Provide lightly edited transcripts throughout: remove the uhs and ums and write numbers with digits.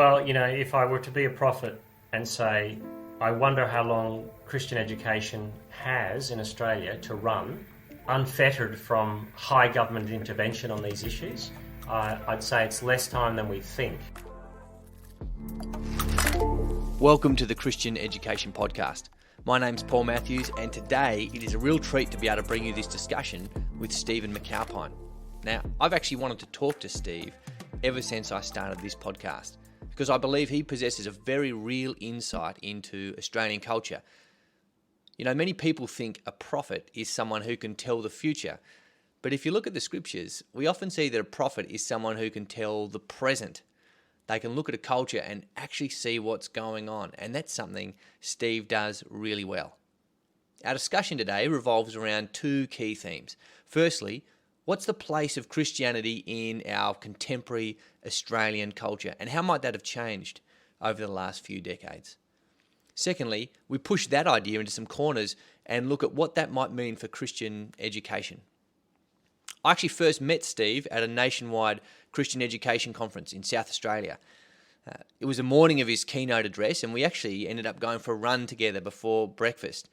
Well, if I were to be a prophet and say, I wonder how long Christian education has in Australia to run, unfettered from high government intervention on these issues, I'd say it's less time than we think. Welcome to the Christian Education Podcast. My name's Paul Matthews, and today it is a real treat to be able to bring you this discussion with Stephen McAlpine. Now, I've actually wanted to talk to Steve ever since I started this podcast, because I believe he possesses a very real insight into Australian culture. Many people think a prophet is someone who can tell the future, but if you look at the scriptures, we often see that a prophet is someone who can tell the present. They can look at a culture and actually see what's going on, and that's something Steve does really well. Our discussion today revolves around two key themes. Firstly, what's the place of Christianity in our contemporary Australian culture, and how might that have changed over the last few decades? Secondly, we push that idea into some corners and look at what that might mean for Christian education. I actually first met Steve at a nationwide Christian education conference in South Australia. It was the morning of his keynote address, and we actually ended up going for a run together before breakfast.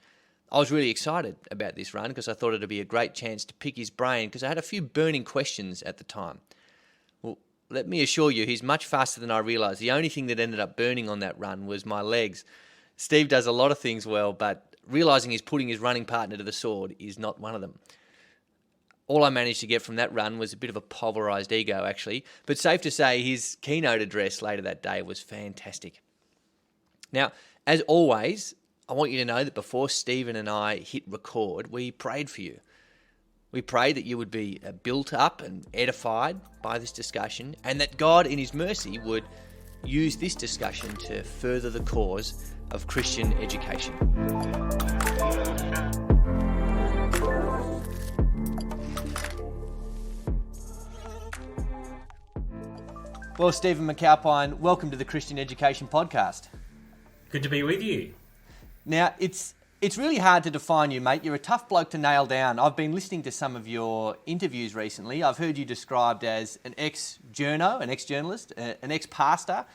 I was really excited about this run because I thought it'd be a great chance to pick his brain, because I had a few burning questions at the time. Well, let me assure you, he's much faster than I realised. The only thing that ended up burning on that run was my legs. Steve does a lot of things well, but realising he's putting his running partner to the sword is not one of them. All I managed to get from that run was a bit of a pulverised ego, actually, but safe to say his keynote address later that day was fantastic. Now, as always, I want you to know that before Stephen and I hit record, we prayed for you. We prayed that you would be built up and edified by this discussion, and that God in his mercy would use this discussion to further the cause of Christian education. Well, Stephen McAlpine, welcome to the Christian Education Podcast. Good to be with you. Now, it's really hard to define you, mate. You're a tough bloke to nail down. I've been listening to some of your interviews recently. I've heard you described as an ex-journo, an ex-journalist, an ex-pastor,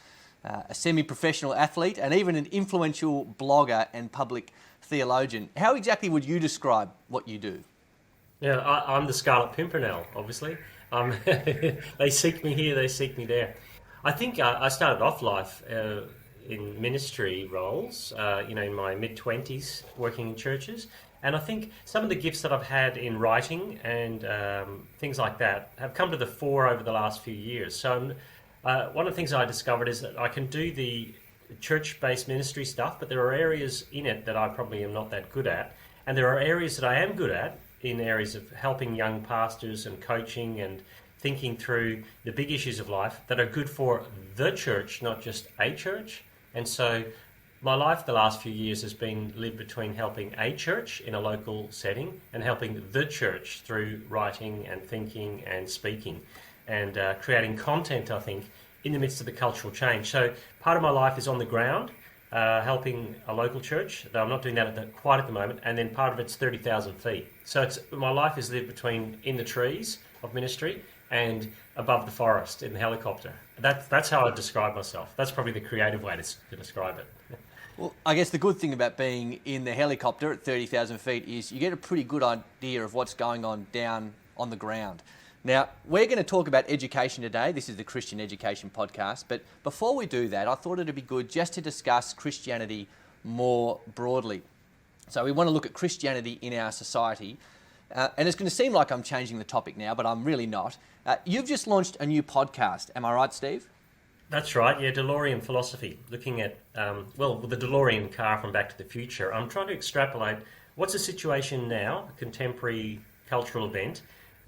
a semi-professional athlete, and even an influential blogger and public theologian. How exactly would you describe what you do? Yeah, I'm the Scarlet Pimpernel, obviously. They seek me here, they seek me there. I think I started off life in ministry roles, in my mid-20s, working in churches. And I think some of the gifts that I've had in writing and things like that have come to the fore over the last few years. So one of the things I discovered is that I can do the church-based ministry stuff, but there are areas in it that I probably am not that good at. And there are areas that I am good at, in areas of helping young pastors and coaching and thinking through the big issues of life that are good for the church, not just a church. And so my life the last few years has been lived between helping a church in a local setting and helping the church through writing and thinking and speaking and creating content, I think, in the midst of the cultural change. So part of my life is on the ground, helping a local church, though I'm not doing that quite at the moment, and then part of it's 30,000 feet. So my life is lived between in the trees of ministry and above the forest in the helicopter. That's how I describe myself. That's probably the creative way to describe it. Well, I guess the good thing about being in the helicopter at 30,000 feet is you get a pretty good idea of what's going on down on the ground. Now, we're going to talk about education today. This is the Christian Education Podcast. But before we do that, I thought it would be good just to discuss Christianity more broadly. So we want to look at Christianity in our society. And it's going to seem like I'm changing the topic now, but I'm really not. You've just launched a new podcast. Am I right, Steve? That's right, yeah, Delorian Philosophy, looking at, the DeLorean car from Back to the Future. I'm trying to extrapolate what's the situation now, a contemporary cultural event,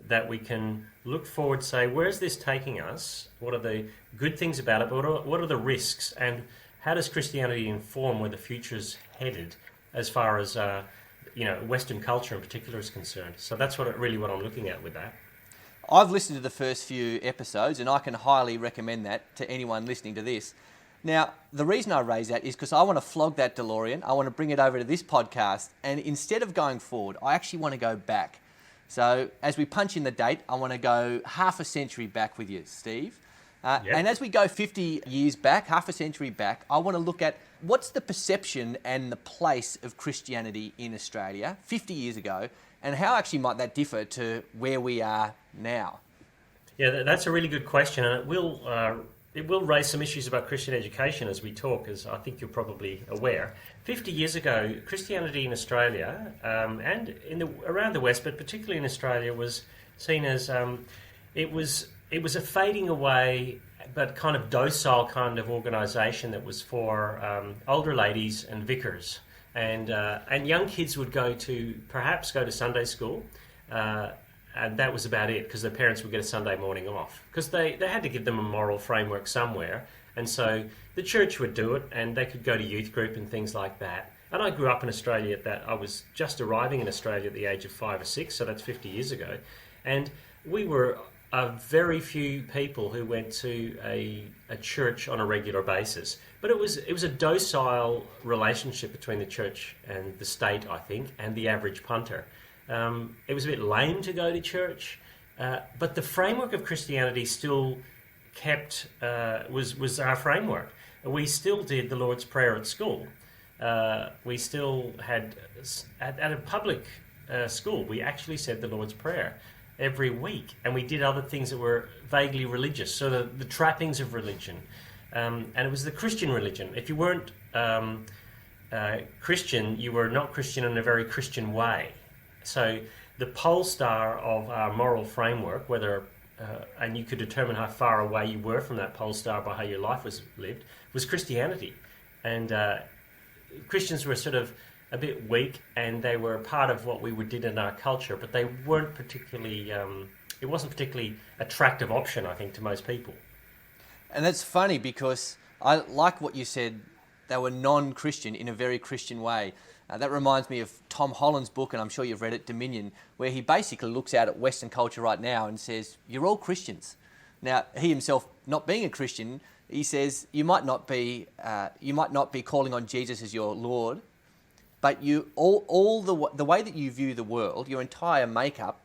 that we can look forward, say, where's this taking us? What are the good things about it? But what are the risks? And how does Christianity inform where the future's headed as far as, Western culture in particular is concerned? So that's what I'm looking at with that. I've listened to the first few episodes, and I can highly recommend that to anyone listening to this. Now, the reason I raise that is because I want to flog that DeLorean. I want to bring it over to this podcast, and instead of going forward, I actually want to go back. So as we punch in the date, I want to go half a century back with you, Steve. Yep. And as we go 50 years back, half a century back, I want to look at what's the perception and the place of Christianity in Australia 50 years ago, and how actually might that differ to where we are now? Yeah, that's a really good question, and it will raise some issues about Christian education as we talk, as I think you're probably aware. 50 years ago, Christianity in Australia and around the West, but particularly in Australia, was seen as it was a fading away, but kind of docile kind of organisation that was for older ladies and vicars, and young kids would perhaps go to Sunday school. And that was about it, because their parents would get a Sunday morning off, because they had to give them a moral framework somewhere, and so the church would do it, and they could go to youth group and things like that. And I grew up in Australia I was just arriving in Australia at the age of 5 or 6, so that's 50 years ago, and we were very few people who went to a church on a regular basis. But it was a docile relationship between the church and the state, I think, and the average punter. It was a bit lame to go to church, but the framework of Christianity still was our framework. We still did the Lord's Prayer at school. We still had, at a public school, we actually said the Lord's Prayer every week, and we did other things that were vaguely religious, so the trappings of religion. And it was the Christian religion. If you weren't Christian, you were not Christian in a very Christian way. So the pole star of our moral framework, and you could determine how far away you were from that pole star by how your life was lived, was Christianity. And Christians were sort of a bit weak, and they were part of what we did in our culture, but they weren't particularly, it wasn't a particularly attractive option, I think, to most people. And that's funny, because I like what you said, they were non-Christian in a very Christian way. That reminds me of Tom Holland's book, and I'm sure you've read it, Dominion, where he basically looks out at Western culture right now and says, you're all Christians. Now, he himself, not being a Christian, he says, you might not be calling on Jesus as your Lord, but the way that you view the world, your entire makeup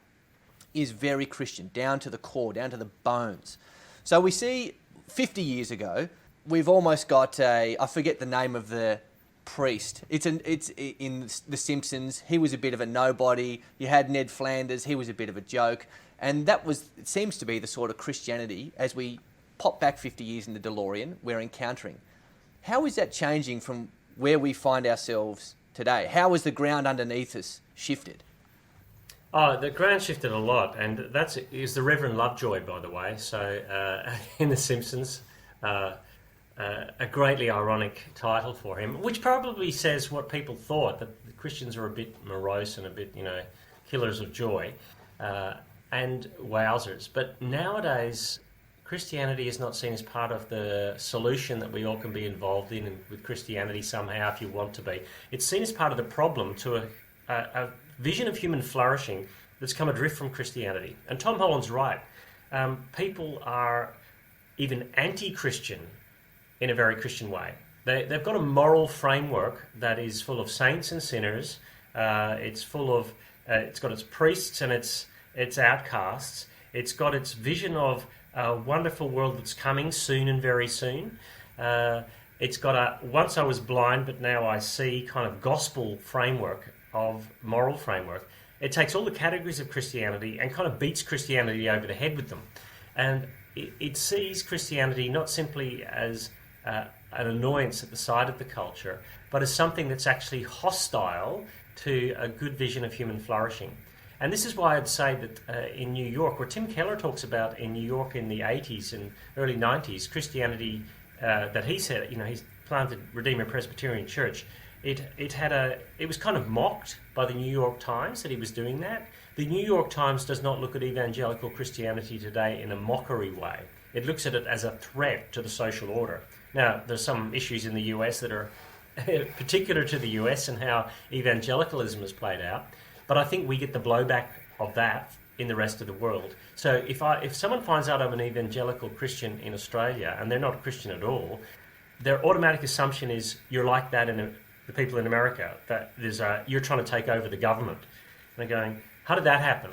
is very Christian, down to the core, down to the bones. So we see 50 years ago, we've almost got I forget the name of the priest. It's in The Simpsons. He was a bit of a nobody. You had Ned Flanders. He was a bit of a joke. And it seems to be the sort of Christianity, as we pop back 50 years in the DeLorean, we're encountering. How is that changing from where we find ourselves today? How has the ground underneath us shifted? Oh, the ground shifted a lot, and that is the Reverend Lovejoy, by the way. So in The Simpsons, a greatly ironic title for him, which probably says what people thought, that the Christians were a bit morose and a bit, killers of joy, and wowzers. But nowadays, Christianity is not seen as part of the solution that we all can be involved in, and with Christianity somehow, if you want to be. It's seen as part of the problem to a vision of human flourishing that's come adrift from Christianity. And Tom Holland's right. People are even anti-Christian in a very Christian way. They've got a moral framework that is full of saints and sinners. It's got its priests and its outcasts. It's got its vision of a wonderful world that's coming soon and very soon. It's got a once I was blind but now I see kind of gospel framework of moral framework. It takes all the categories of Christianity and kind of beats Christianity over the head with them. And it sees Christianity not simply as an annoyance at the side of the culture, but as something that's actually hostile to a good vision of human flourishing. And this is why I'd say that in New York, where Tim Keller talks about in New York in the 80s and early 90s, Christianity that he said, he's planted Redeemer Presbyterian Church, it was kind of mocked by the New York Times that he was doing that. The New York Times does not look at evangelical Christianity today in a mockery way. It looks at it as a threat to the social order. Now, there's some issues in the US that are particular to the US and how evangelicalism has played out, but I think we get the blowback of that in the rest of the world. So if someone finds out I'm an evangelical Christian in Australia and they're not a Christian at all, their automatic assumption is you're like that in the people in America, that you're trying to take over the government. And they're going, how did that happen?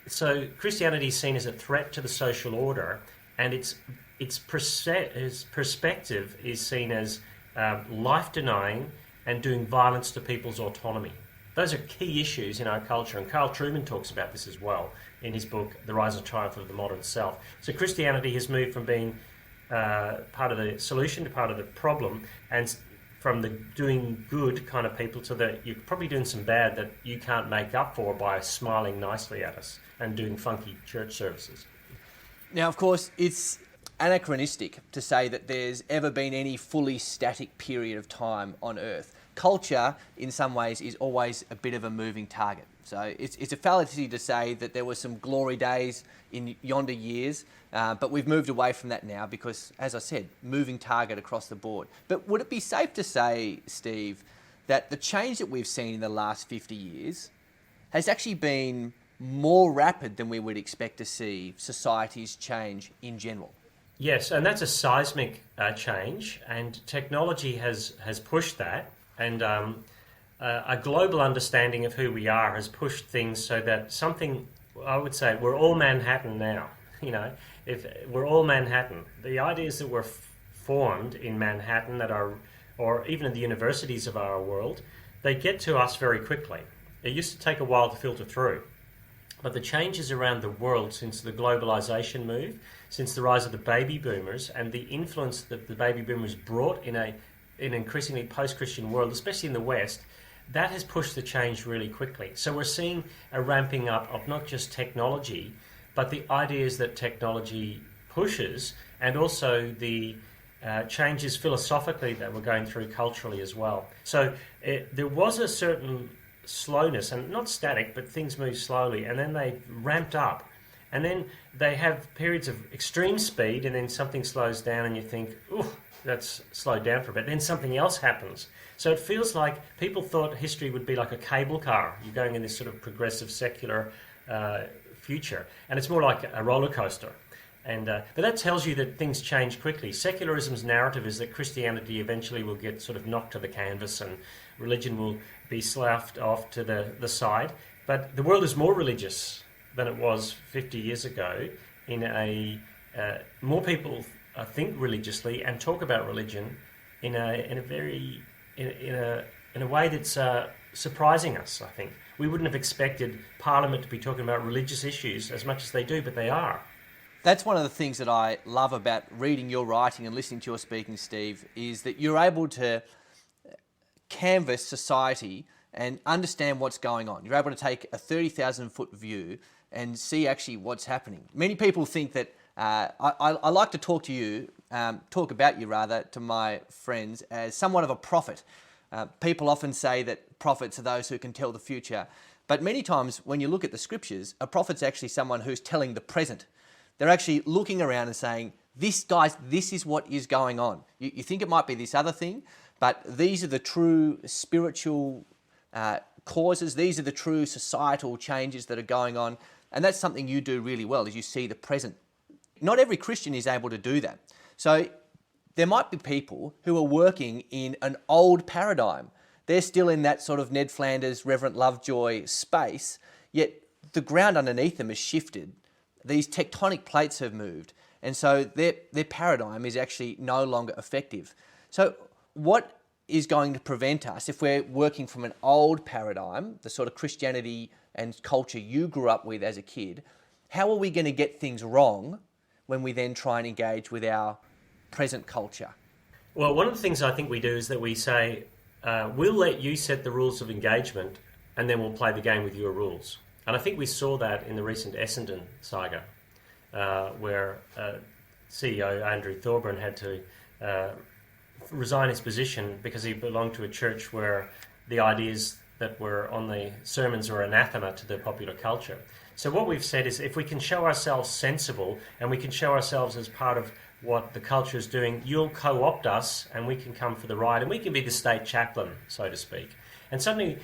So Christianity is seen as a threat to the social order, and its perspective is seen as life-denying and doing violence to people's autonomy. Those are key issues in our culture, and Carl Trueman talks about this as well in his book, The Rise and Triumph of the Modern Self. So Christianity has moved from being part of the solution to part of the problem, and from the doing good kind of people to the you're probably doing some bad that you can't make up for by smiling nicely at us and doing funky church services. Now, of course, it's anachronistic to say that there's ever been any fully static period of time on Earth. Culture, in some ways, is always a bit of a moving target. So it's a fallacy to say that there were some glory days in yonder years, but we've moved away from that now because, as I said, moving target across the board. But would it be safe to say, Steve, that the change that we've seen in the last 50 years has actually been more rapid than we would expect to see societies change in general? Yes, and that's a seismic change, and technology has pushed that, and a global understanding of who we are has pushed things so that something, I would say, we're all Manhattan now. You know, if we're all Manhattan, the ideas that were formed in Manhattan that are, or even in the universities of our world, they get to us very quickly. It used to take a while to filter through. But the changes around the world since the globalization move, since the rise of the baby boomers and the influence that the baby boomers brought in an increasingly post-Christian world, especially in the West, that has pushed the change really quickly. So we're seeing a ramping up of not just technology, but the ideas that technology pushes, and also the changes philosophically that we're going through culturally as well. So there was a certain slowness, and not static, but things move slowly, and then they ramped up, and then they have periods of extreme speed, and then something slows down and you think, ooh, that's slowed down for a bit, then something else happens. So it feels like people thought history would be like a cable car. You're going in this sort of progressive secular future, and it's more like a roller coaster. And but that tells you that things change quickly. Secularism's narrative is that Christianity eventually will get sort of knocked to the canvas and religion will be sloughed off to the side. But the world is more religious than it was 50 years ago. More people think religiously and talk about religion in a way that's surprising us, I think. We wouldn't have expected Parliament to be talking about religious issues as much as they do, but they are. That's one of the things that I love about reading your writing and listening to your speaking, Steve, is that you're able to canvass society and understand what's going on. You're able to take a 30,000-foot view and see actually what's happening. Many people think that I like to talk about you to my friends as somewhat of a prophet. People often say that prophets are those who can tell the future, but many times when you look at the scriptures, a prophet's actually someone who's telling the present. They're actually looking around and saying, this is what is going on. You think it might be this other thing, but these are the true spiritual causes. These are the true societal changes that are going on. And that's something you do really well, is you see the present. Not every Christian is able to do that. So there might be people who are working in an old paradigm. They're still in that sort of Ned Flanders, Reverend Lovejoy space, yet the ground underneath them has shifted. These tectonic plates have moved, and so their paradigm is actually no longer effective. So what is going to prevent us, if we're working from an old paradigm, the sort of Christianity and culture you grew up with as a kid, how are we going to get things wrong when we then try and engage with our present culture? Well, one of the things I think we do is that we say, we'll let you set the rules of engagement, and then we'll play the game with your rules. And I think we saw that in the recent Essendon saga, where CEO Andrew Thorburn had to resign his position because he belonged to a church where the ideas that were on the sermons were anathema to the popular culture. So what we've said is, if we can show ourselves sensible and we can show ourselves as part of what the culture is doing, you'll co-opt us and we can come for the ride and we can be the state chaplain, so to speak. And suddenly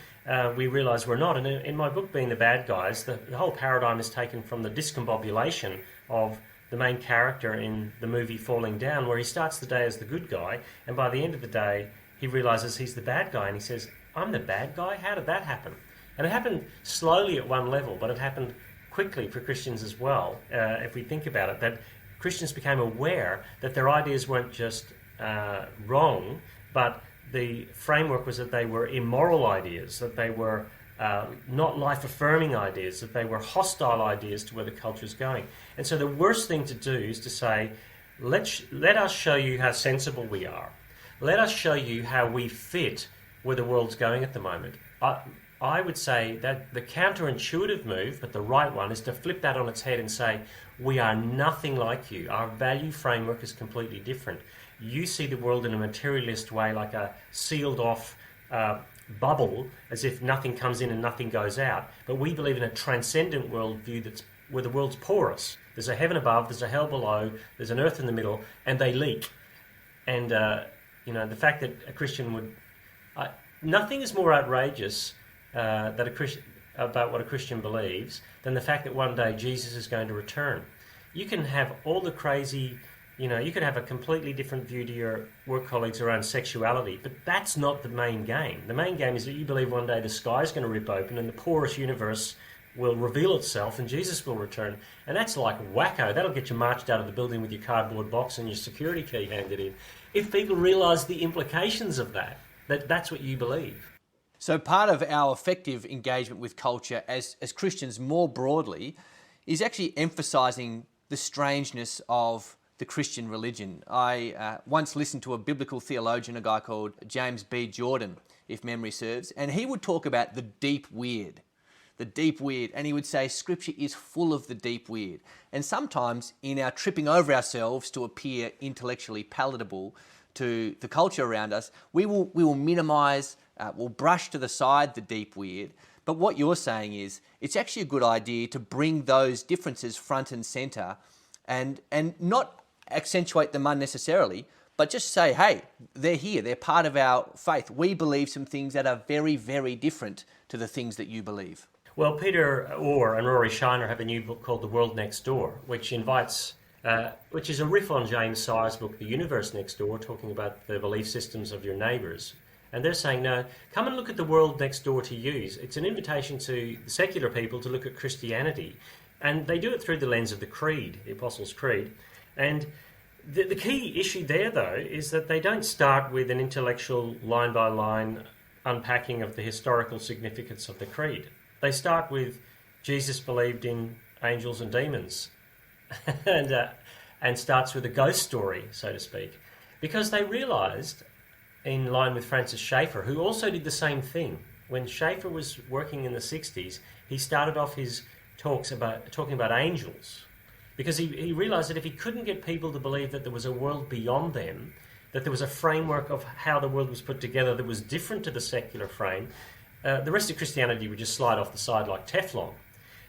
we realise we're not. And in my book, Being the Bad Guys, the whole paradigm is taken from the discombobulation of the main character in the movie Falling Down, where he starts the day as the good guy, and by the end of the day, he realises he's the bad guy, and he says, I'm the bad guy? How did that happen? And it happened slowly at one level, but it happened quickly for Christians as well, if we think about it, that Christians became aware that their ideas weren't just wrong, but the framework was that they were immoral ideas, that they were not life-affirming ideas, that they were hostile ideas to where the culture is going. And so the worst thing to do is to say, let us show you how sensible we are. Let us show you how we fit where the world's going at the moment. I would say that the counterintuitive move, but the right one, is to flip that on its head and say, we are nothing like you. Our value framework is completely different. You see the world in a materialist way, like a sealed off bubble, as if nothing comes in and nothing goes out. But we believe in a transcendent worldview where the world's porous. There's a heaven above, there's a hell below, there's an earth in the middle, and they leak. And the fact that a Christian would... nothing is more outrageous about what a Christian believes than the fact that one day Jesus is going to return. You can have all the crazy... you could have a completely different view to your work colleagues around sexuality, but that's not the main game. The main game is that you believe one day the sky is going to rip open and the porous universe will reveal itself and Jesus will return. And that's like wacko. That'll get you marched out of the building with your cardboard box and your security key handed in. If people realise the implications of that's what you believe. So part of our effective engagement with culture as Christians more broadly is actually emphasising the strangeness of the Christian religion. I once listened to a biblical theologian, a guy called James B. Jordan, if memory serves, and he would talk about the deep weird. The deep weird, and he would say Scripture is full of the deep weird. And sometimes in our tripping over ourselves to appear intellectually palatable to the culture around us, we will minimise, we'll brush to the side the deep weird. But what you're saying is it's actually a good idea to bring those differences front and centre and not accentuate them unnecessarily, but just say, hey, they're here, they're part of our faith. We believe some things that are very, very different to the things that you believe. Well, Peter Orr and Rory Shiner have a new book called The World Next Door, which is a riff on James Sire's book, The Universe Next Door, talking about the belief systems of your neighbours. And they're saying, no, come and look at the world next door to you. It's an invitation to the secular people to look at Christianity. And they do it through the lens of the Creed, the Apostles' Creed. And the key issue there, though, is that they don't start with an intellectual line-by-line unpacking of the historical significance of the Creed. They start with Jesus believed in angels and demons and starts with a ghost story, so to speak, because they realised, in line with Francis Schaeffer, who also did the same thing. When Schaeffer was working in the 60s, he started off his talks talking about angels, because he realised that if he couldn't get people to believe that there was a world beyond them, that there was a framework of how the world was put together that was different to the secular frame, the rest of Christianity would just slide off the side like Teflon.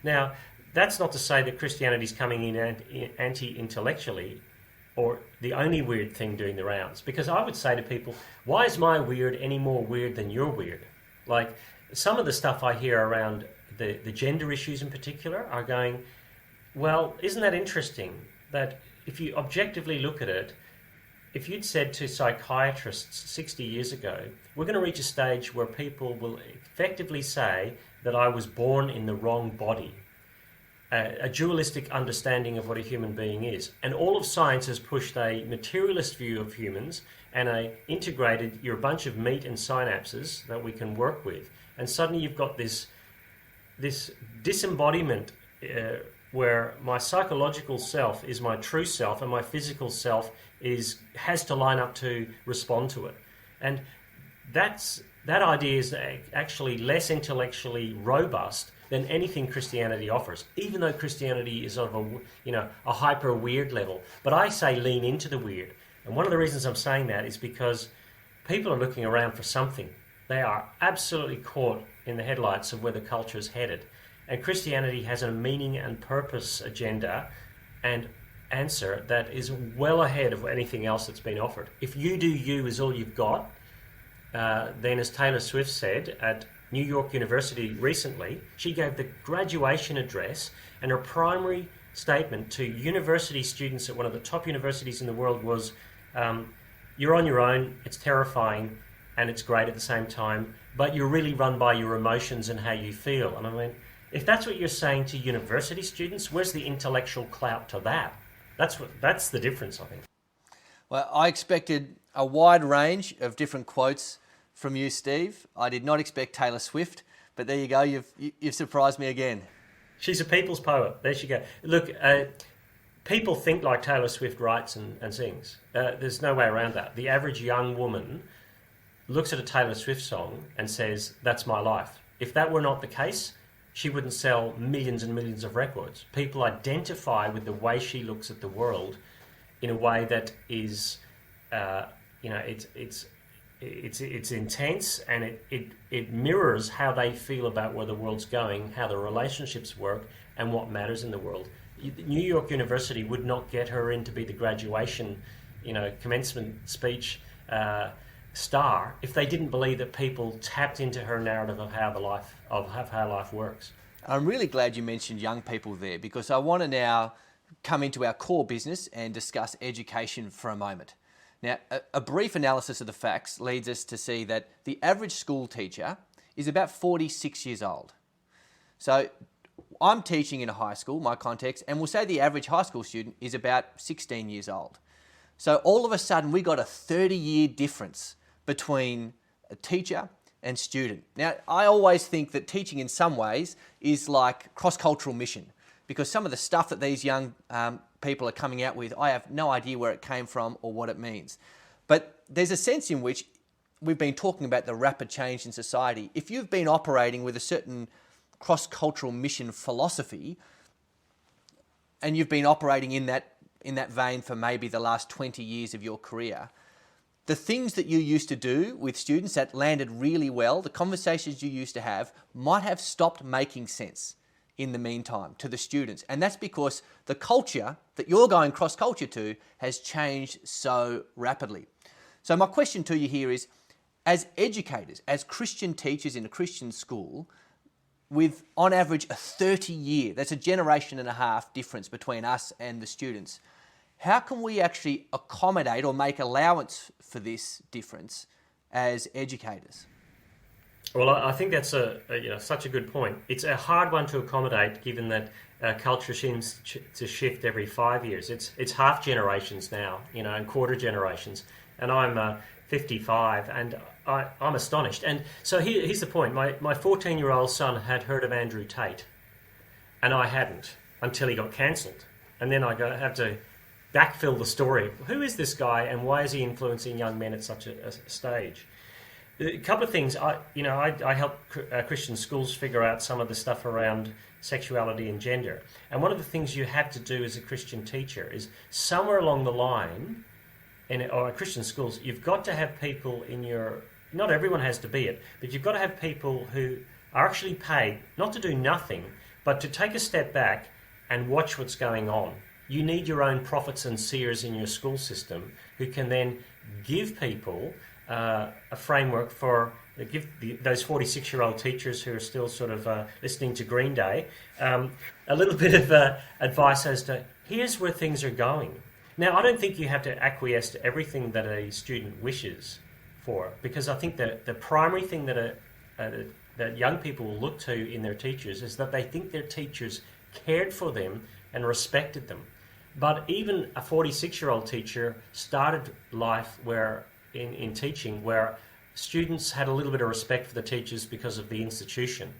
Now, that's not to say that Christianity is coming in anti-intellectually or the only weird thing doing the rounds, because I would say to people, why is my weird any more weird than your weird? Like, some of the stuff I hear around the gender issues in particular are going, well, isn't that interesting that if you objectively look at it, if you'd said to psychiatrists 60 years ago, we're going to reach a stage where people will effectively say that I was born in the wrong body, a dualistic understanding of what a human being is. And all of science has pushed a materialist view of humans and integrated, you're a bunch of meat and synapses that we can work with. And suddenly you've got this disembodiment where my psychological self is my true self and my physical self has to line up to respond to it. And that idea is actually less intellectually robust than anything Christianity offers, even though Christianity is of a hyper weird level. But I say lean into the weird. And one of the reasons I'm saying that is because people are looking around for something. They are absolutely caught in the headlights of where the culture is headed. And Christianity has a meaning and purpose agenda and answer that is well ahead of anything else that's been offered. If you do you is all you've got, then as Taylor Swift said at New York University recently, she gave the graduation address, and her primary statement to university students at one of the top universities in the world was, you're on your own, it's terrifying, and it's great at the same time, but you're really run by your emotions and how you feel. And I mean, if that's what you're saying to university students, where's the intellectual clout to that? That's the difference, I think. Well, I expected a wide range of different quotes from you, Steve. I did not expect Taylor Swift, but there you go. You've surprised me again. She's a people's poet. There she go. Look, people think like Taylor Swift writes and sings. There's no way around that. The average young woman looks at a Taylor Swift song and says, "That's my life." If that were not the case, she wouldn't sell millions and millions of records. People identify with the way she looks at the world in a way that is, it's intense, and it mirrors how they feel about where the world's going, how the relationships work, and what matters in the world. New York University would not get her in to be the graduation, commencement speech star if they didn't believe that people tapped into her narrative of how life works. I'm really glad you mentioned young people there, because I want to now come into our core business and discuss education for a moment. Now, a brief analysis of the facts leads us to see that the average school teacher is about 46 years old. So I'm teaching in a high school, my context, and we'll say the average high school student is about 16 years old. So all of a sudden we got a 30-year difference between a teacher and student. Now, I always think that teaching in some ways is like cross-cultural mission, because some of the stuff that these young people are coming out with, I have no idea where it came from or what it means. But there's a sense in which we've been talking about the rapid change in society. If you've been operating with a certain cross-cultural mission philosophy, and you've been operating in that vein for maybe the last 20 years of your career, the things that you used to do with students that landed really well, the conversations you used to have, might have stopped making sense in the meantime to the students. And that's because the culture that you're going cross-culture to has changed so rapidly. So my question to you here is, as educators, as Christian teachers in a Christian school, with on average a 30-year, that's a generation and a half difference between us and the students, how can we actually accommodate or make allowance for this difference as educators? Well, I think that's such a good point. It's a hard one to accommodate, given that culture seems to shift every 5 years. It's half generations now, and quarter generations. And I'm 55, and I'm astonished. And so here's the point. My 14-year-old son had heard of Andrew Tate, and I hadn't until he got cancelled. And then I have to backfill the story. Who is this guy, and why is he influencing young men at such a stage? A couple of things. I help Christian schools figure out some of the stuff around sexuality and gender. And one of the things you have to do as a Christian teacher is somewhere along the line, or Christian schools, you've got to have people in your... Not everyone has to be it, but you've got to have people who are actually paid not to do nothing, but to take a step back and watch what's going on. You need your own prophets and seers in your school system who can then give people a framework for... those 46-year-old teachers who are still sort of listening to Green Day a little bit of advice as to here's where things are going. Now, I don't think you have to acquiesce to everything that a student wishes for, because I think that the primary thing that young people will look to in their teachers is that they think their teachers cared for them and respected them. But even a 46-year-old teacher started life in teaching where students had a little bit of respect for the teachers because of the institution,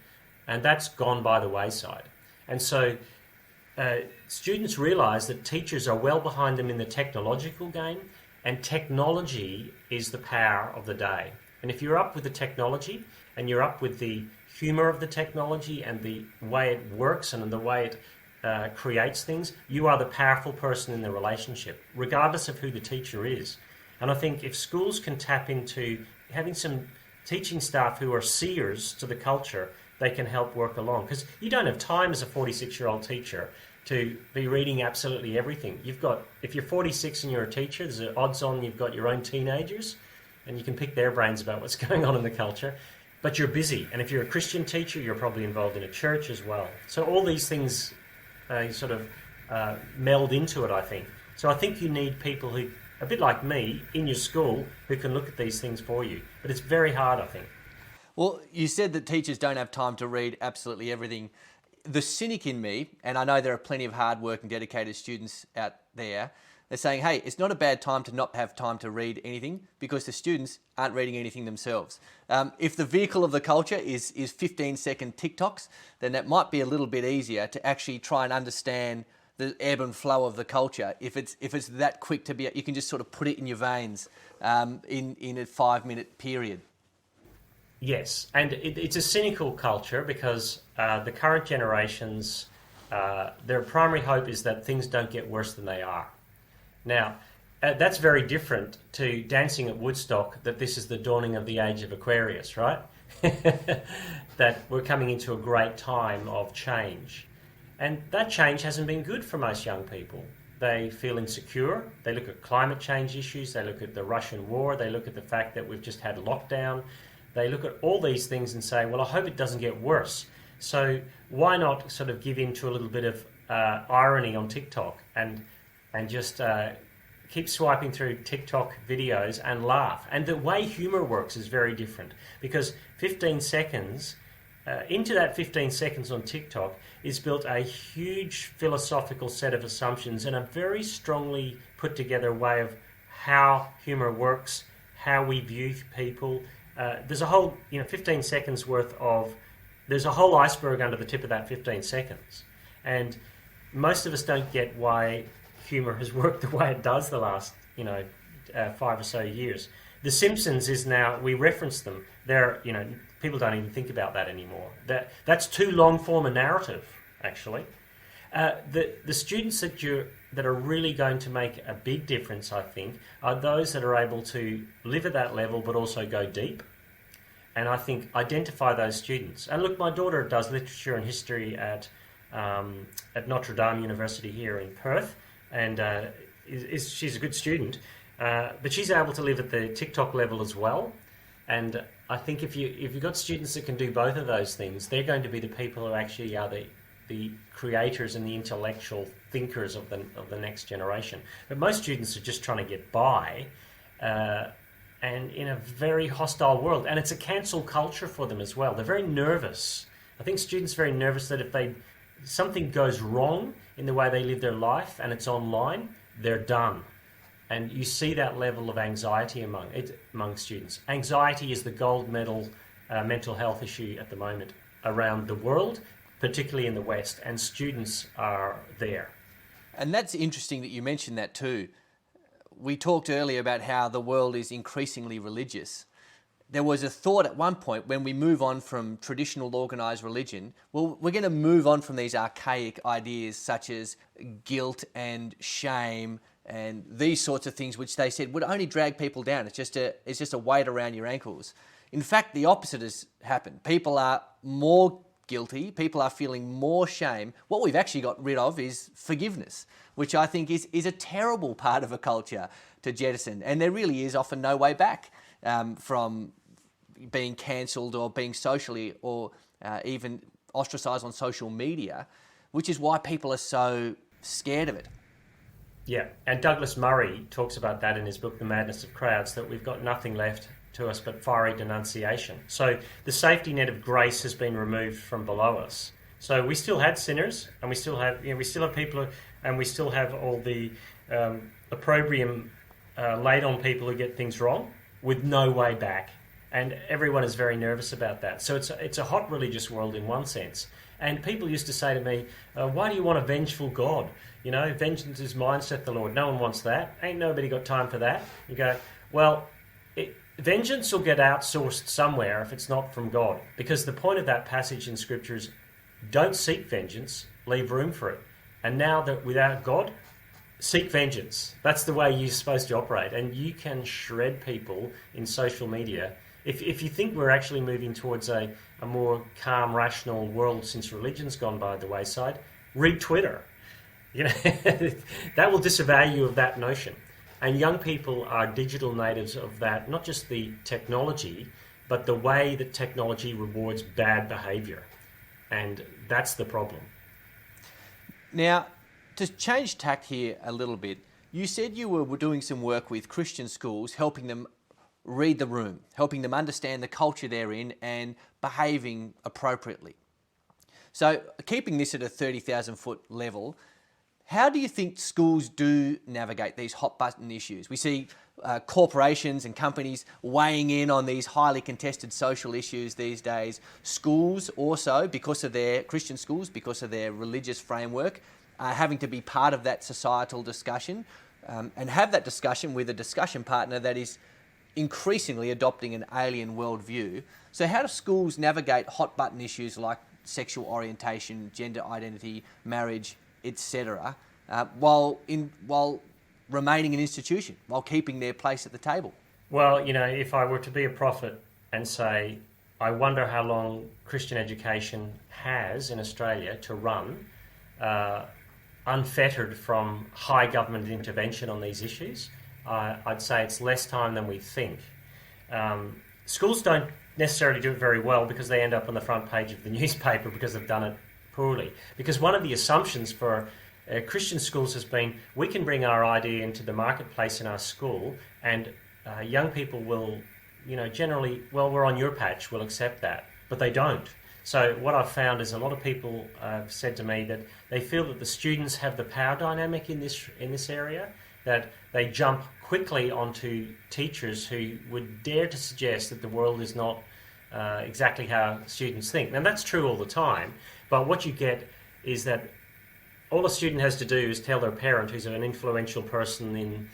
and that's gone by the wayside. And so students realise that teachers are well behind them in the technological game, and technology is the power of the day. And if you're up with the technology, and you're up with the humour of the technology and the way it works and the way it creates things, you are the powerful person in the relationship, regardless of who the teacher is. And I think if schools can tap into having some teaching staff who are seers to the culture, they can help work along. Because you don't have time as a 46-year-old teacher to be reading absolutely everything. If you're 46 and you're a teacher, there's an odds on you've got your own teenagers, and you can pick their brains about what's going on in the culture. But you're busy. And if you're a Christian teacher, you're probably involved in a church as well. So all these things sort of meld into it, I think. So I think you need people who, a bit like me, in your school, who can look at these things for you. But it's very hard, I think. Well, you said that teachers don't have time to read absolutely everything. the cynic in me, and I know there are plenty of hard-working, dedicated students out there, they're saying, hey, it's not a bad time to not have time to read anything because the students aren't reading anything themselves. If the vehicle of the culture is 15-second TikToks, then that might be a little bit easier to actually try and understand the ebb and flow of the culture. If it's that quick to be, you can just sort of put it in your veins in a 5-minute period. Yes, and it's a cynical culture because the current generations, their primary hope is that things don't get worse than they are. Now, that's very different to dancing at Woodstock, that this is the dawning of the age of Aquarius, right? That we're coming into a great time of change. And that change hasn't been good for most young people. They feel insecure. They look at climate change issues. They look at the Russian war. They look at the fact that we've just had lockdown. They look at all these things and say, well, I hope it doesn't get worse. So why not sort of give in to a little bit of irony on TikTok and just keep swiping through TikTok videos and laugh. And the way humour works is very different because 15 seconds, into that 15 seconds on TikTok is built a huge philosophical set of assumptions and a very strongly put together way of how humour works, how we view people. There's a whole, 15 seconds worth of, there's a whole iceberg under the tip of that 15 seconds. And most of us don't get why humour has worked the way it does the last, 5 or so years. The Simpsons is now, we reference them. They're, people don't even think about that anymore. That's too long form a narrative, actually. The students that are really going to make a big difference, I think, are those that are able to live at that level but also go deep. And I think identify those students. And look, my daughter does literature and history at Notre Dame University here in Perth, and she's a good student. But she's able to live at the TikTok level as well. And I think if you've got students that can do both of those things, they're going to be the people who actually are the creators and the intellectual thinkers of the next generation. But most students are just trying to get by, and in a very hostile world. And it's a cancel culture for them as well. They're very nervous. I think students are very nervous that if something goes wrong in the way they live their life and it's online, they're done. And you see that level of anxiety among students. Anxiety is the gold medal mental health issue at the moment around the world, particularly in the West, and students are there. And that's interesting that you mentioned that too. We talked earlier about how the world is increasingly religious. There was a thought at one point when we move on from traditional organised religion, well, we're going to move on from these archaic ideas such as guilt and shame and these sorts of things, which they said would only drag people down. It's just a weight around your ankles. In fact, the opposite has happened. People are more guilty. People are feeling more shame. What we've actually got rid of is forgiveness, which I think is a terrible part of a culture to jettison. And there really is often no way back from being cancelled or being socially or even ostracised on social media, which is why people are so scared of it. Yeah, and Douglas Murray talks about that in his book, The Madness of Crowds, that we've got nothing left to us but fiery denunciation. So the safety net of grace has been removed from below us. So we still had sinners, and we still have people, and we still have all the opprobrium laid on people who get things wrong with no way back. And everyone is very nervous about that. So it's a hot religious world in one sense. And people used to say to me, why do you want a vengeful God? Vengeance is mine, saith the Lord. No one wants that. Ain't nobody got time for that. You go, well, vengeance will get outsourced somewhere if it's not from God. Because the point of that passage in Scripture is don't seek vengeance, leave room for it. And now that without God, seek vengeance. That's the way you're supposed to operate. And you can shred people in social media. If you think we're actually moving towards a more calm, rational world since religion's gone by the wayside, read Twitter. That will disavow you of that notion. And young people are digital natives of that, not just the technology, but the way that technology rewards bad behaviour. And that's the problem. Now, to change tack here a little bit, you said you were doing some work with Christian schools, helping them read the room, helping them understand the culture they're in and behaving appropriately. So keeping this at a 30,000 foot level, how do you think schools do navigate these hot button issues? We see corporations and companies weighing in on these highly contested social issues these days. Schools also, because of their Christian schools, because of their religious framework, are having to be part of that societal discussion and have that discussion with a discussion partner that is increasingly adopting an alien worldview. So how do schools navigate hot button issues like sexual orientation, gender identity, marriage, etc., while remaining an institution, while keeping their place at the table? Well, if I were to be a prophet and say, I wonder how long Christian education has in Australia to run, unfettered from high government intervention on these issues, I'd say it's less time than we think. Schools don't necessarily do it very well because they end up on the front page of the newspaper because they've done it poorly. Because one of the assumptions for Christian schools has been we can bring our idea into the marketplace in our school and young people will, generally, well, we're on your patch, we'll accept that. But they don't. So what I've found is a lot of people have said to me that they feel that the students have the power dynamic in this area, that they jump quickly onto teachers who would dare to suggest that the world is not exactly how students think. Now that's true all the time, but what you get is that all a student has to do is tell their parent, who's an influential person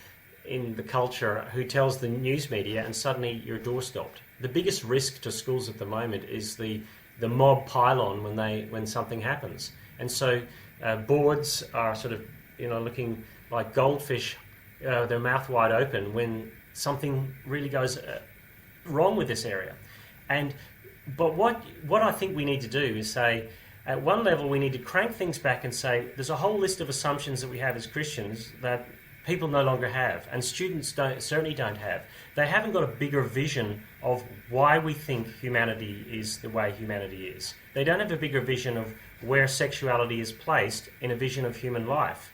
in the culture, who tells the news media, and suddenly your door stopped. The biggest risk to schools at the moment is the mob pile-on when something happens. And so boards are sort of looking like goldfish, their mouth wide open when something really goes wrong with this area. But what I think we need to do is say, at one level we need to crank things back and say there's a whole list of assumptions that we have as Christians that people no longer have, and students certainly don't have. They haven't got a bigger vision of why we think humanity is the way humanity is. They don't have a bigger vision of where sexuality is placed in a vision of human life.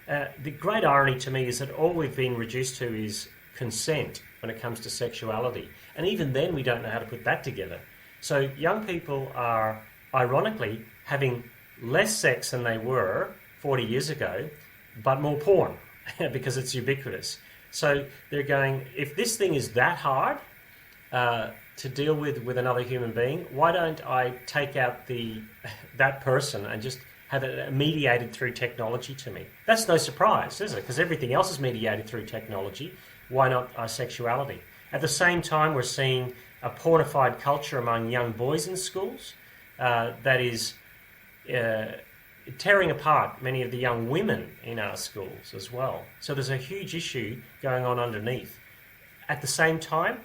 The great irony to me is that all we've been reduced to is consent when it comes to sexuality. And even then we don't know how to put that together. So young people are, ironically, having less sex than they were 40 years ago, but more porn, because it's ubiquitous. So they're going, if this thing is that hard to deal with another human being, why don't I take out that person and just have it mediated through technology to me? That's no surprise, is it? Because everything else is mediated through technology. Why not our sexuality? At the same time, we're seeing a pornified culture among young boys in schools that is tearing apart many of the young women in our schools as well. So there's a huge issue going on underneath. At the same time,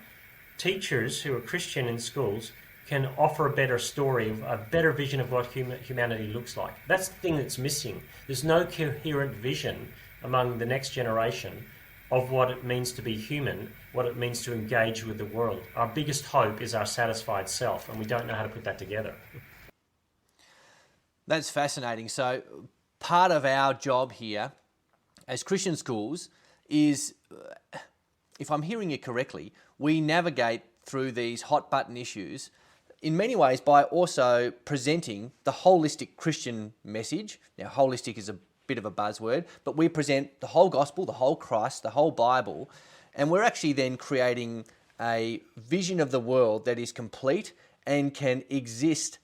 teachers who are Christian in schools can offer a better story, a better vision of what humanity looks like. That's the thing that's missing. There's no coherent vision among the next generation of what it means to be human, what it means to engage with the world. Our biggest hope is our satisfied self, and we don't know how to put that together. That's fascinating. So part of our job here as Christian schools is, if I'm hearing you correctly, we navigate through these hot button issues in many ways by also presenting the holistic Christian message. Now, holistic is a bit of a buzzword, but we present the whole gospel, the whole Christ, the whole Bible, and we're actually then creating a vision of the world that is complete and can exist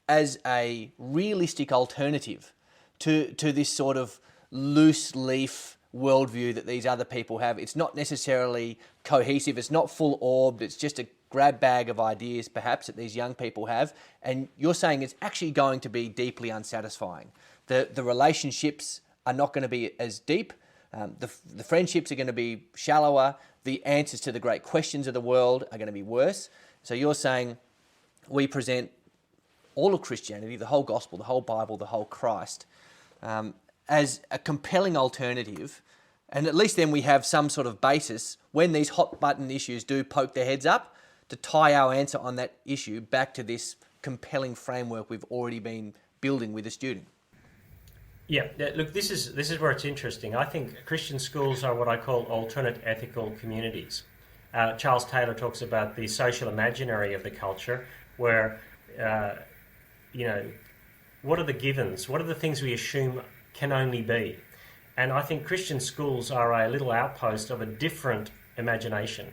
as a realistic alternative to this sort of loose leaf worldview that these other people have. It's not necessarily cohesive, it's not full orbed, it's just a grab bag of ideas perhaps that these young people have, and you're saying it's actually going to be deeply unsatisfying. The relationships are not going to be as deep, the friendships are going to be shallower, the answers to the great questions of the world are going to be worse. So you're saying we present all of Christianity, the whole gospel, the whole Bible, the whole Christ, as a compelling alternative, and at least then we have some sort of basis when these hot button issues do poke their heads up to tie our answer on that issue back to this compelling framework we've already been building with the student. Yeah, look, this is where it's interesting. I think Christian schools are what I call alternate ethical communities. Charles Taylor talks about the social imaginary of the culture, where what are the givens? What are the things we assume can only be? And I think Christian schools are a little outpost of a different imagination.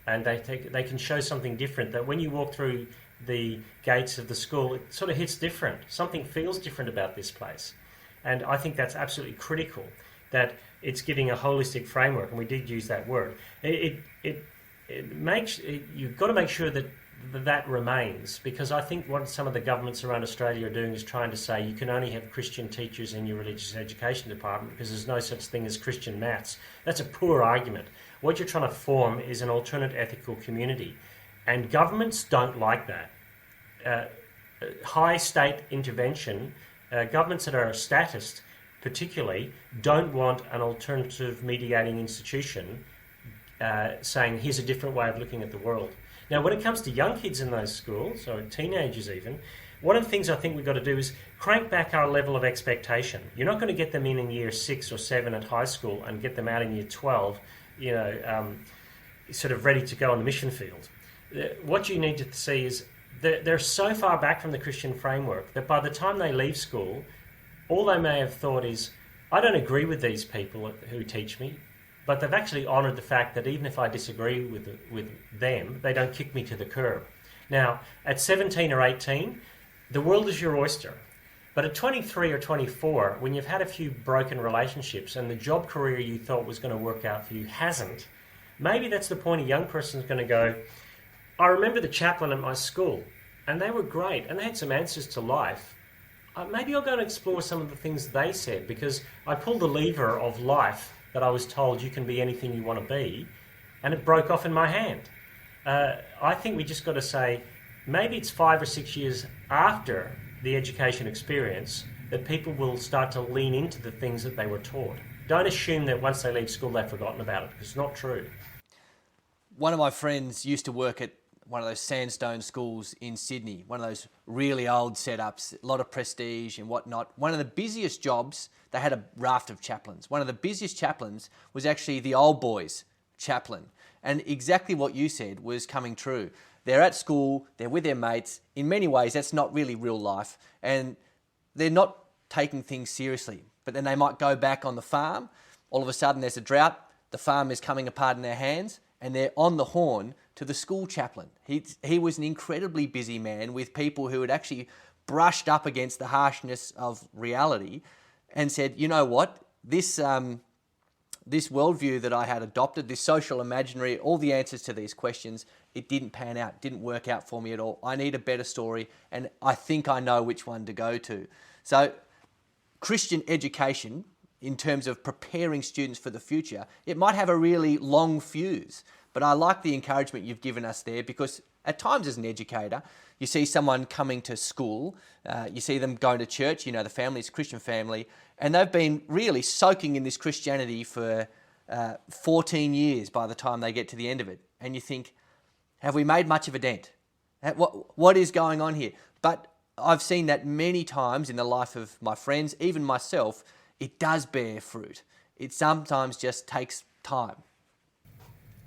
And they can show something different, that when you walk through the gates of the school, it sort of hits different. Something feels different about this place. And I think that's absolutely critical, that it's giving a holistic framework, and we did use that word. You've got to make sure that remains, because I think what some of the governments around Australia are doing is trying to say you can only have Christian teachers in your religious education department because there's no such thing as Christian maths. That's a poor argument. What you're trying to form is an alternate ethical community, and governments don't like that. High state intervention, governments that are statist particularly, don't want an alternative mediating institution saying here's a different way of looking at the world. Now, when it comes to young kids in those schools, or teenagers even, one of the things I think we've got to do is crank back our level of expectation. You're not going to get them in year 6 or 7 at high school and get them out in year 12, sort of ready to go on the mission field. What you need to see is that they're so far back from the Christian framework that by the time they leave school, all they may have thought is, I don't agree with these people who teach me, but they've actually honoured the fact that even if I disagree with them, they don't kick me to the curb. Now, at 17 or 18, the world is your oyster. But at 23 or 24, when you've had a few broken relationships and the job career you thought was going to work out for you hasn't, maybe that's the point a young person's going to go, I remember the chaplain at my school, and they were great, and they had some answers to life. Maybe I'll go and explore some of the things they said, because I pulled the lever of life that I was told you can be anything you want to be, and it broke off in my hand. I think we just got to say, maybe it's 5 or 6 years after the education experience that people will start to lean into the things that they were taught. Don't assume that once they leave school they've forgotten about it, because it's not true. One of my friends used to work at one of those sandstone schools in Sydney, one of those really old setups, a lot of prestige and whatnot. One of the busiest jobs, they had a raft of chaplains. One of the busiest chaplains was actually the old boys chaplain. And exactly what you said was coming true. They're at school, they're with their mates. In many ways, that's not really real life. And they're not taking things seriously. But then they might go back on the farm. All of a sudden, there's a drought. The farm is coming apart in their hands. And they're on the horn to the school chaplain. He was an incredibly busy man with people who had actually brushed up against the harshness of reality and said, you know what, this worldview that I had adopted, this social imaginary, all the answers to these questions, it didn't pan out, didn't work out for me at all. I need a better story, and I think I know which one to go to. So Christian education, in terms of preparing students for the future, it might have a really long fuse. But I like the encouragement you've given us there, because at times as an educator, you see someone coming to school, you see them going to church, the family's a Christian family, and they've been really soaking in this Christianity for 14 years by the time they get to the end of it. And you think, have we made much of a dent? What is going on here? But I've seen that many times in the life of my friends, even myself, it does bear fruit. It sometimes just takes time.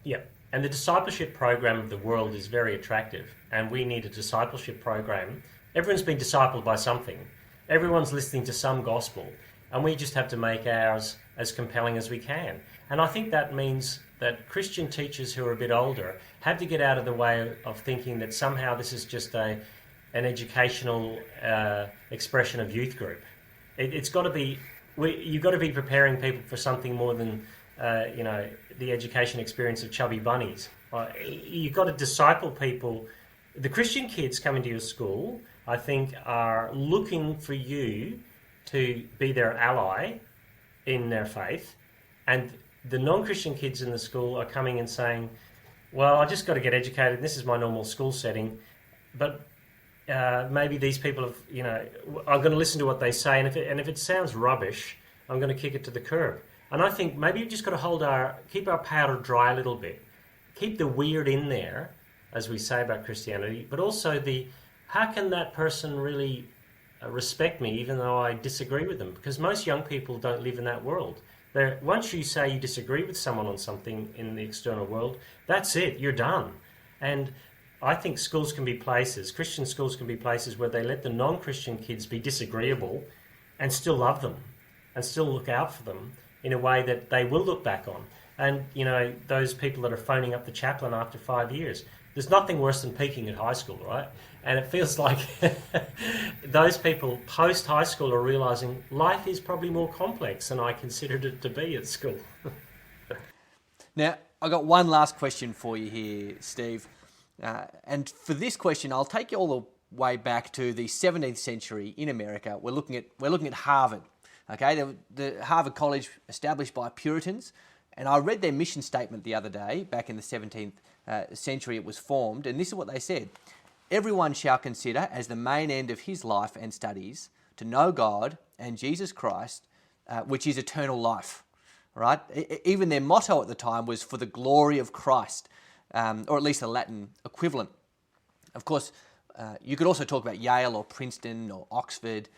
Yeah, and the discipleship program of the world is very attractive, and we need a discipleship program. Everyone's been discipled by something. Everyone's listening to some gospel, and we just have to make ours as compelling as we can. And I think that means that Christian teachers who are a bit older have to get out of the way of thinking that somehow this is just an educational expression of youth group. It's got to be, you've got to be preparing people for something more than the education experience of chubby bunnies. You've got to disciple people. The Christian kids coming to your school, I think, are looking for you to be their ally in their faith. And the non-Christian kids in the school are coming and saying, well, I just got to get educated. This is my normal school setting. But maybe these people have, I'm going to listen to what they say. And if it sounds rubbish, I'm going to kick it to the curb. And I think maybe you've just got to keep our powder dry a little bit. Keep the weird in there, as we say about Christianity, but also how can that person really respect me even though I disagree with them? Because most young people don't live in that world. Once you say you disagree with someone on something in the external world, that's it, you're done. And I think schools can be places, Christian schools can be places where they let the non-Christian kids be disagreeable and still love them and still look out for them in a way that they will look back on. And, those people that are phoning up the chaplain after 5 years, there's nothing worse than peaking at high school, right? And it feels like those people post-high school are realising life is probably more complex than I considered it to be at school. Now, I've got one last question for you here, Steve. And for this question, I'll take you all the way back to the 17th century in America. We're looking at Harvard. Okay, the Harvard College established by Puritans, and I read their mission statement the other day. Back in the 17th century, it was formed, and this is what they said: "Everyone shall consider as the main end of his life and studies to know God and Jesus Christ, which is eternal life." Right? Even their motto at the time was "For the glory of Christ," or at least a Latin equivalent. Of course, you could also talk about Yale or Princeton or Oxford,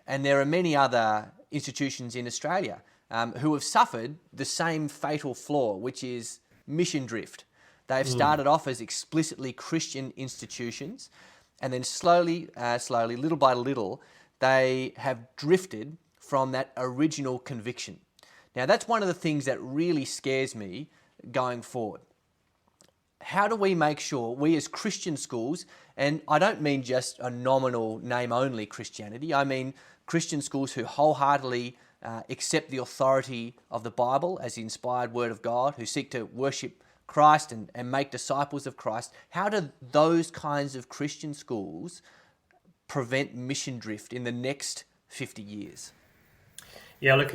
and there are many other institutions in Australia who have suffered the same fatal flaw, which is mission drift. They've started off as explicitly Christian institutions, and then slowly, little by little, they have drifted from that original conviction. Now, that's one of the things that really scares me going forward. How do we make sure we as Christian schools, and I don't mean just a nominal name-only Christianity, I mean Christian schools who wholeheartedly accept the authority of the Bible as the inspired Word of God, who seek to worship Christ and make disciples of Christ, how do those kinds of Christian schools prevent mission drift in the next 50 years? Yeah, look,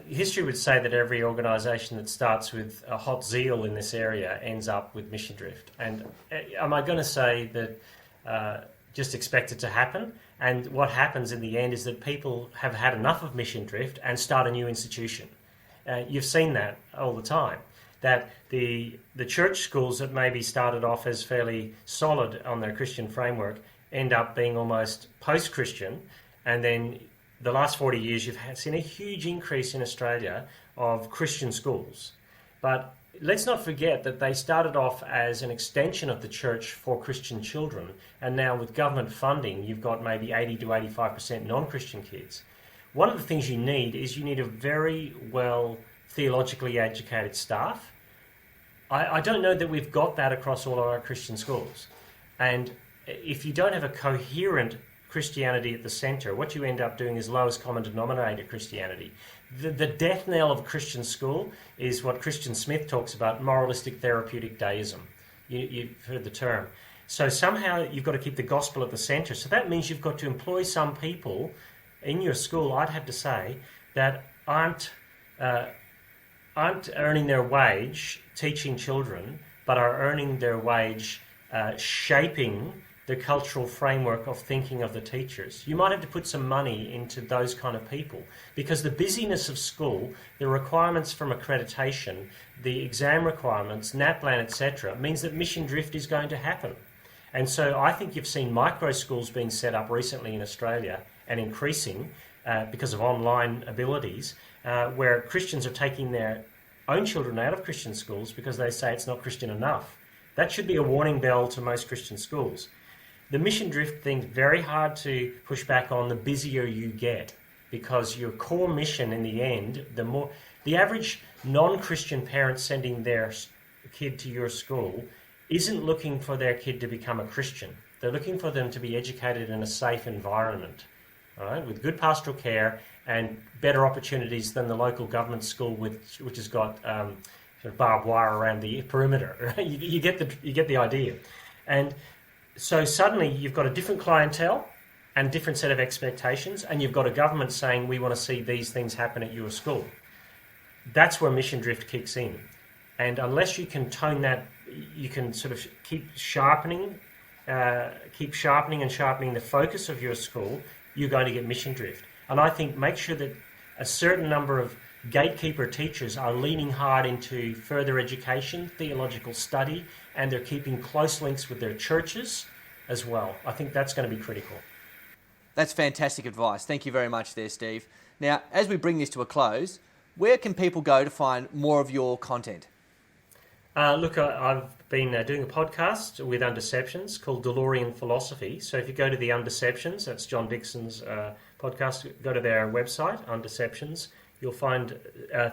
history would say that every organisation that starts with a hot zeal in this area ends up with mission drift. And am I going to say that just expect it to happen? And what happens in the end is that people have had enough of mission drift and start a new institution. You've seen that all the time, that the church schools that maybe started off as fairly solid on their Christian framework end up being almost post-Christian, and then the last 40 years you've seen a huge increase in Australia of Christian schools. But let's not forget that they started off as an extension of the church for Christian children, and now with government funding you've got maybe 80 to 85% non-Christian kids. One of the things you need is you need a very well theologically educated staff. I don't know that we've got that across all of our Christian schools. And if you don't have a coherent Christianity at the centre, what you end up doing is lowest common denominator Christianity. The death knell of a Christian school is what Christian Smith talks about, moralistic therapeutic deism. You've heard the term. So somehow you've got to keep the gospel at the centre. So that means you've got to employ some people in your school, I'd have to say, that aren't earning their wage teaching children, but are earning their wage shaping the cultural framework of thinking of the teachers. You might have to put some money into those kind of people, because the busyness of school, the requirements from accreditation, the exam requirements, NAPLAN, etc., means that mission drift is going to happen. And so I think you've seen micro schools being set up recently in Australia and increasing because of online abilities, where Christians are taking their own children out of Christian schools because they say it's not Christian enough. That should be a warning bell to most Christian schools. The mission drift thing's very hard to push back on the busier you get, because your core mission in the end, the average non-Christian parent sending their kid to your school isn't looking for their kid to become a Christian. They're looking for them to be educated in a safe environment, all right, with good pastoral care and better opportunities than the local government school which has got sort of barbed wire around the perimeter. Right? You get the idea. And so suddenly you've got a different clientele and different set of expectations, and you've got a government saying we want to see these things happen at your school. That's where mission drift kicks in. And unless you can tone that, you can sort of keep sharpening and sharpening the focus of your school, you're going to get mission drift. And I think make sure that a certain number of gatekeeper teachers are leaning hard into further education, theological study, and they're keeping close links with their churches as well. I think that's going to be critical. That's fantastic advice. Thank you very much there, Steve. Now, as we bring this to a close, where can people go to find more of your content? Look, I've been doing a podcast with Undeceptions called Delorian Philosophy. So if you go to the Undeceptions, that's John Dixon's podcast, go to their website, Undeceptions. You'll find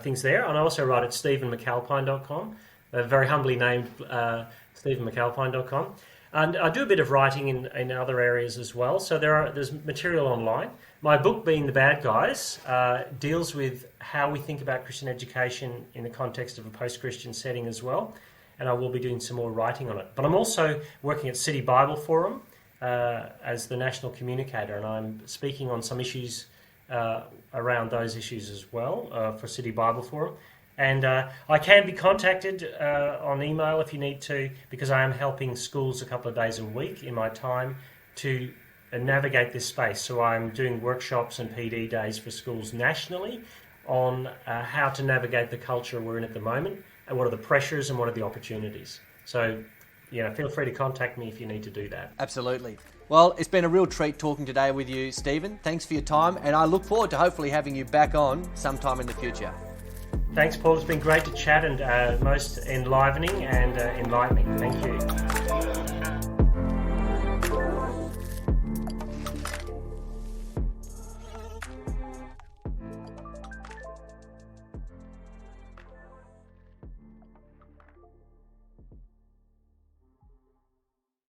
things there. And I also write at stephenmcalpine.com, very humbly named stephenmcalpine.com. And I do a bit of writing in other areas as well. So there's material online. My book, Being the Bad Guys, deals with how we think about Christian education in the context of a post-Christian setting as well. And I will be doing some more writing on it. But I'm also working at City Bible Forum as the national communicator. And I'm speaking on some issues around those issues as well for City Bible Forum. And I can be contacted on email if you need to, because I am helping schools a couple of days a week in my time to navigate this space. So I'm doing workshops and PD days for schools nationally on how to navigate the culture we're in at the moment, and what are the pressures and what are the opportunities. So, feel free to contact me if you need to do that. Absolutely. Well, it's been a real treat talking today with you, Stephen. Thanks for your time, and I look forward to hopefully having you back on sometime in the future. Thanks, Paul. It's been great to chat and most enlivening and enlightening. Thank you.